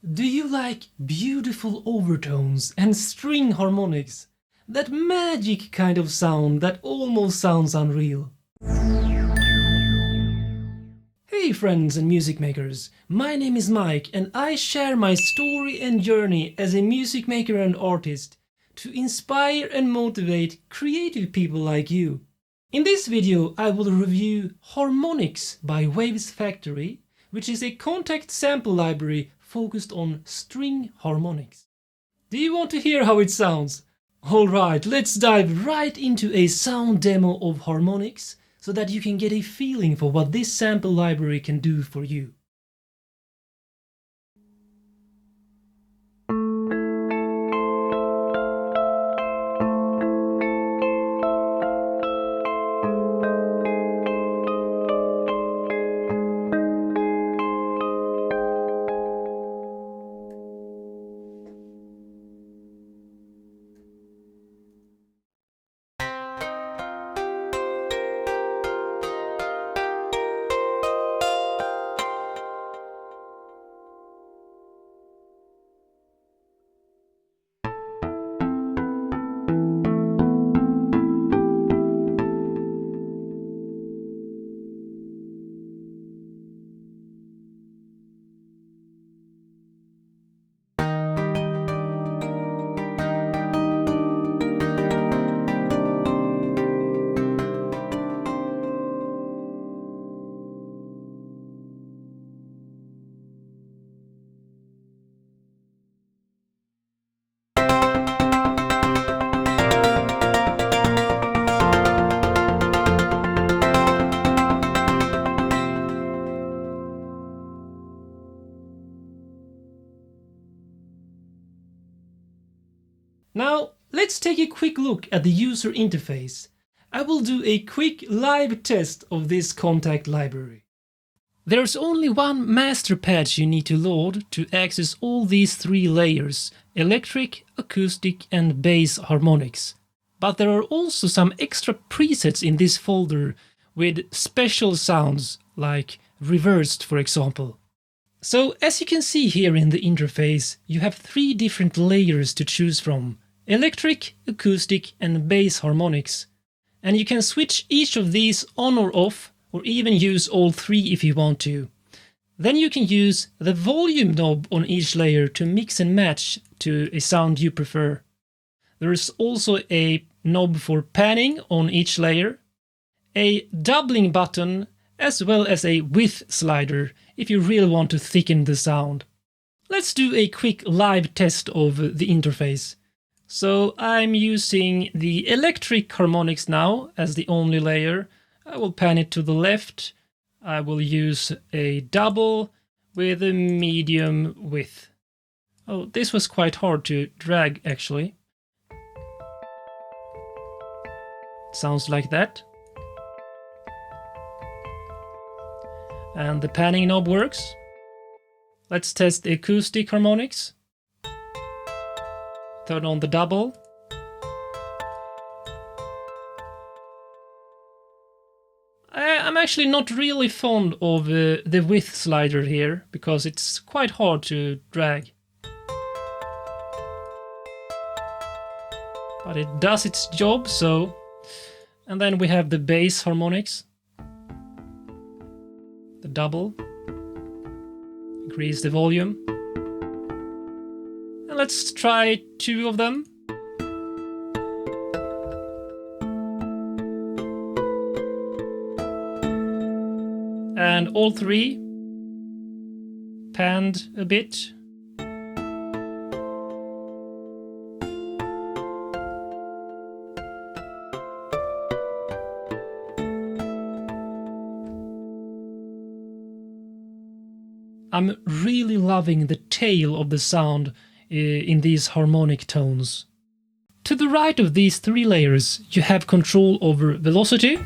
Do you like beautiful overtones and string harmonics? That magic kind of sound that almost sounds unreal. Hey friends and music makers, my name is Mike and I share my story and journey as a music maker and artist to inspire and motivate creative people like you. In this video I will review Harmonics by Waves Factory, which is a Kontakt sample library focused on string harmonics. Do you want to hear how it sounds? Alright, let's dive right into a sound demo of Harmonics so that you can get a feeling for what this sample library can do for you. Now, let's take a quick look at the user interface. I will do a quick live test of this Kontakt library. There's only one master patch you need to load to access all these three layers: electric, acoustic and bass harmonics. But there are also some extra presets in this folder with special sounds, like reversed for example. So as you can see here in the interface, you have three different layers to choose from: electric, acoustic and bass harmonics. And you can switch each of these on or off, or even use all three if you want to. Then you can use the volume knob on each layer to mix and match to a sound you prefer. There is also a knob for panning on each layer, a doubling button, as well as a width slider if you really want to thicken the sound. Let's do a quick live test of the interface. So I'm using the electric harmonics now as the only layer. I will pan it to the left. I will use a double with a medium width. Oh, this was quite hard to drag actually. Sounds like that. And the panning knob works. Let's test the acoustic harmonics. Turn on the double. I'm actually not really fond of the width slider here, because it's quite hard to drag. But it does its job, so... And then we have the bass harmonics. The double. Increase the volume. And let's try two of them. And all three panned a bit. I'm really loving the tail of the sound in these harmonic tones. To the right of these three layers, you have control over velocity.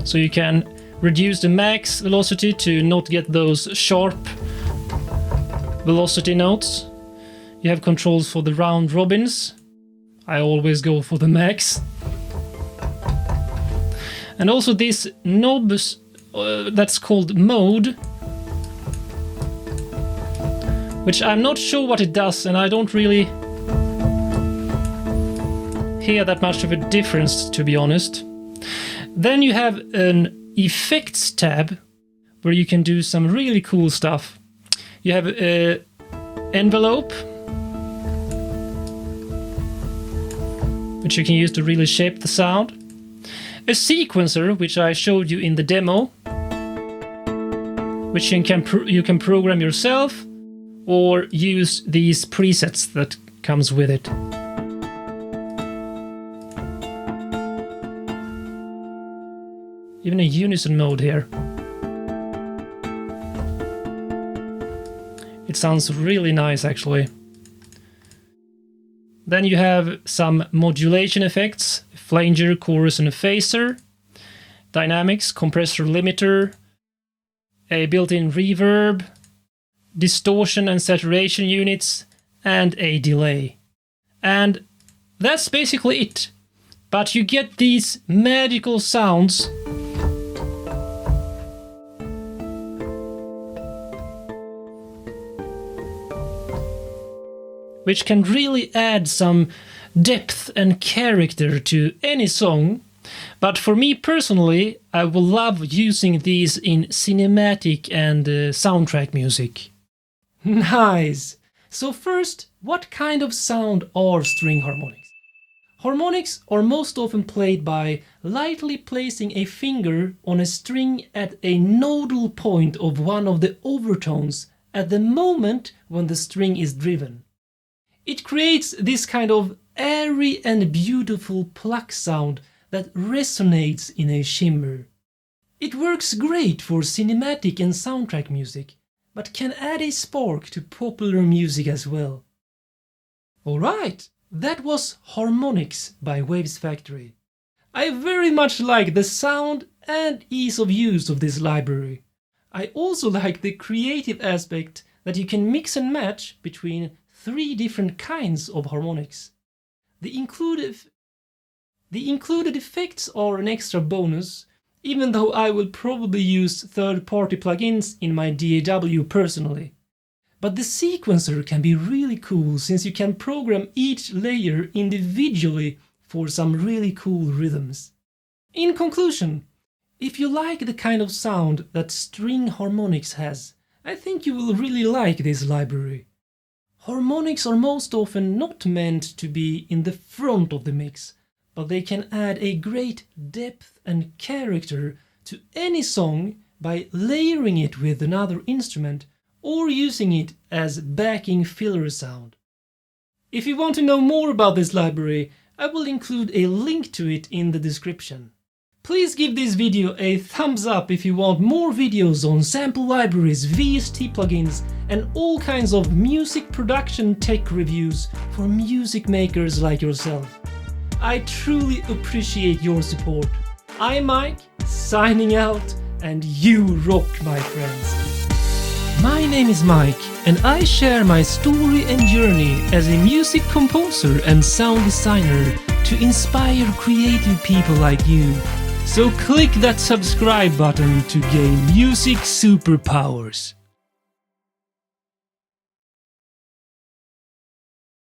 So you can reduce the max velocity to not get those sharp velocity notes. You have controls for the round robins. I always go for the max. And also this knob that's called mode. which I'm not sure what it does, and I don't really hear that much of a difference, to be honest. Then you have an effects tab where you can do some really cool stuff. You have an envelope, which you can use to really shape the sound. A sequencer, which I showed you in the demo, which you can program yourself or use these presets that comes with it. Even a unison mode here. It sounds really nice, actually. Then you have some modulation effects, flanger, chorus and a phaser, dynamics, compressor limiter, a built-in reverb, distortion and saturation units, and a delay. And that's basically it. But you get these magical sounds which can really add some depth and character to any song. But for me personally, I will love using these in cinematic and soundtrack music. Nice! So first, what kind of sound are string harmonics? Harmonics are most often played by lightly placing a finger on a string at a nodal point of one of the overtones at the moment when the string is driven. It creates this kind of airy and beautiful pluck sound that resonates in a shimmer. It works great for cinematic and soundtrack music, but can add a spark to popular music as well. Alright, that was Harmonics by Waves Factory. I very much like the sound and ease of use of this library. I also like the creative aspect that you can mix and match between 3 different kinds of harmonics. The included effects are an extra bonus, even though I will probably use third-party plugins in my DAW personally. But the sequencer can be really cool since you can program each layer individually for some really cool rhythms. In conclusion, if you like the kind of sound that string harmonics has, I think you will really like this library. Harmonics are most often not meant to be in the front of the mix, but they can add a great depth and character to any song by layering it with another instrument or using it as backing filler sound. If you want to know more about this library, I will include a link to it in the description. Please give this video a thumbs up if you want more videos on sample libraries, VST plugins, and all kinds of music production tech reviews for music makers like yourself. I truly appreciate your support. I'm Mike, signing out, and you rock, my friends. My name is Mike, and I share my story and journey as a music composer and sound designer to inspire creative people like you. So click that subscribe button to gain music superpowers.